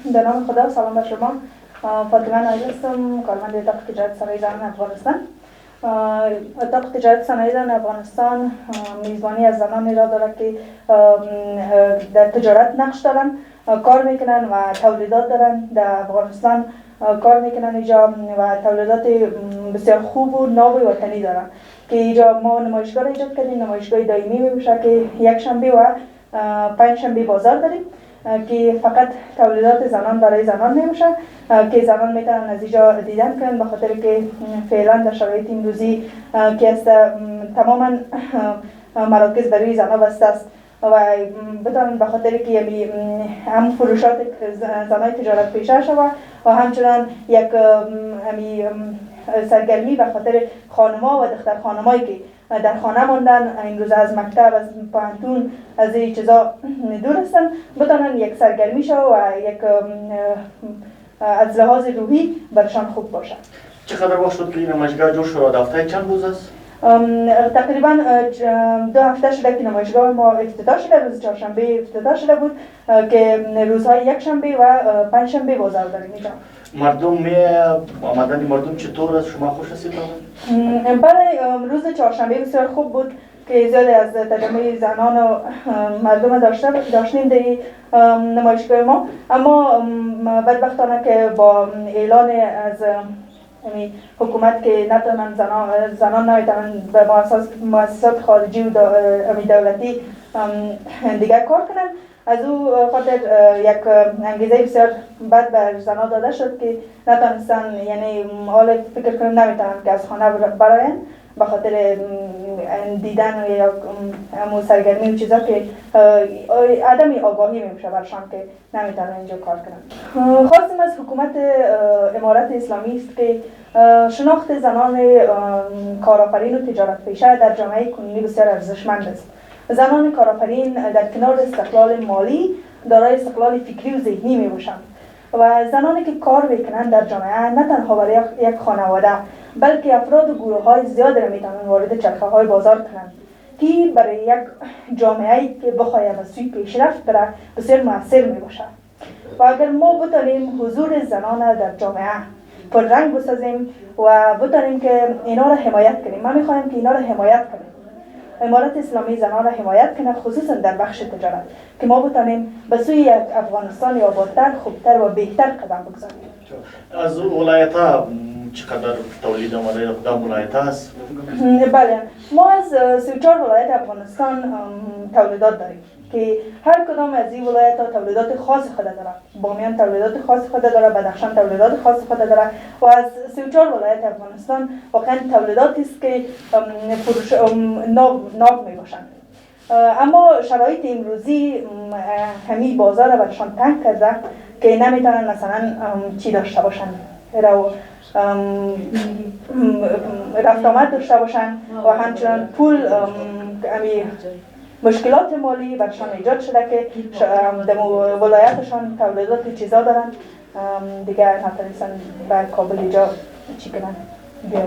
به نام خدا، سلام بر شما. فاطمه نایل هستم، کارمند اتاق تجارت صنایع زنان افغانستان. اتاق تجارت صنایع زنان افغانستان میزبانی از زنانی را دارد که در تجارت نقش دارن، کار میکنن و تولیدات دارن در افغانستان، کار میکنن اینجا و تولیدات بسیار خوب و ناب وطنی دارن که اینجا ما نمایشگاه ایجاد کردیم. نمایشگاه دائمی میشه که یک شنبه و پنج شنبه بازار داریم که فقط تولیدات زنان برای زنان نمیشه که زنان میتونن از اینجا دیدن کنن، به خاطر که فعلا در شرایط امروزی که است تماما مراکز برای زنان بسته است و بتونن به خاطر که هم فروشات زنای تجارت پیشه شود و همچنان یک سرگرمی به خاطر خانم‌ها و دختر خانمایی که در خانه ماندن، امروز از مکتب، از پانتون، از این چیزا دور هستن، بتونن یک سرگرمی شو و یک از لحاظ روحی برشان خوب باشه. چقدر وقت شد که این نمایشگاه جور شد؟ هفته چند روز است؟ تقریبا 2 هفته شده که نمایشگاه ما افتتاح شده. روز چهارشنبه افتتاح شده بود که روزهای یک شنبه و پنج شنبه بازار داریم اینجا. آمدن مردم چطور است؟ شما خوش هستید؟ بله، روز چهارشنبه بسیار خوب بود که زیاد از تجمع زنان و مردم داشتیم در نمایشگاه ما، اما بدبختانه که با اعلان از حکومت که نتونن زنان نمیتونن به مؤسسات خارجی و دولتی دیگر کار کنن، از او خاطر یک انگیزه بسیار بد بر زنان داده شد که نتونستن، یعنی حال فکر کنیم نمیتونن که از خانه براین به خاطر دیدن یا سرگرمی و چیزا که عدم آگاهی میشه برشان که نمیتونن اینجا کار کنن. خواستیم از حکومت امارت اسلامی است که شناخت زنان کارآفرین و تجارت پیشه در جامعه کنونی بسیار ارزشمند است. زنان کارآفرین در کنار استقلال مالی دارای استقلال فکری و ذهنی می باشند و زنانی که کار میکنند در جامعه نه تنها برای یک خانواده بلکه افراد و گروه های زیاد را میتوانند وارد چرخه های بازار کنند که برای یک جامعه که بخواهد به سوی پیشرفت بره بسیار مؤثر می باشد. و اگر ما بتانیم حضور زنان در جامعه پر رنگ بسازیم و بتانیم که اینا را حمایت کنیم، ما میخوایم که اینا را حمایت کنیم، امارت اسلامی زنان را حمایت کنه، خصوصا در بخش تجارت، که ما بتانیم به سوی یک افغانستان آبادتر، خوبتر و بهتر قدم بگذاریم. از ولایت ها چقدر تولید آمده در کدام ولایت است؟ بله، ما از 34 ولایت افغانستان تولیدات داریم که هر کدام از این ولایت ها تولیدات خاص خود داره. بامیان تولیدات خاص خود داره، بدخشان تولیدات خاص خود داره و از 34 ولایت افغانستان واقعا تولیداتی است که فروش ناب می باشند. اما شرایط امروزی همین بازار را برشان تنگ کرده که نمیتونن مثلا چی داشته باشن، رفت آمد داشته باشن و همچنان پول مشکلات مالی برشان ایجاد شده که در ولایتشان تولیدات چیزا دارن دیگه نتونستن به کابل اینجا چی کنن بیارن.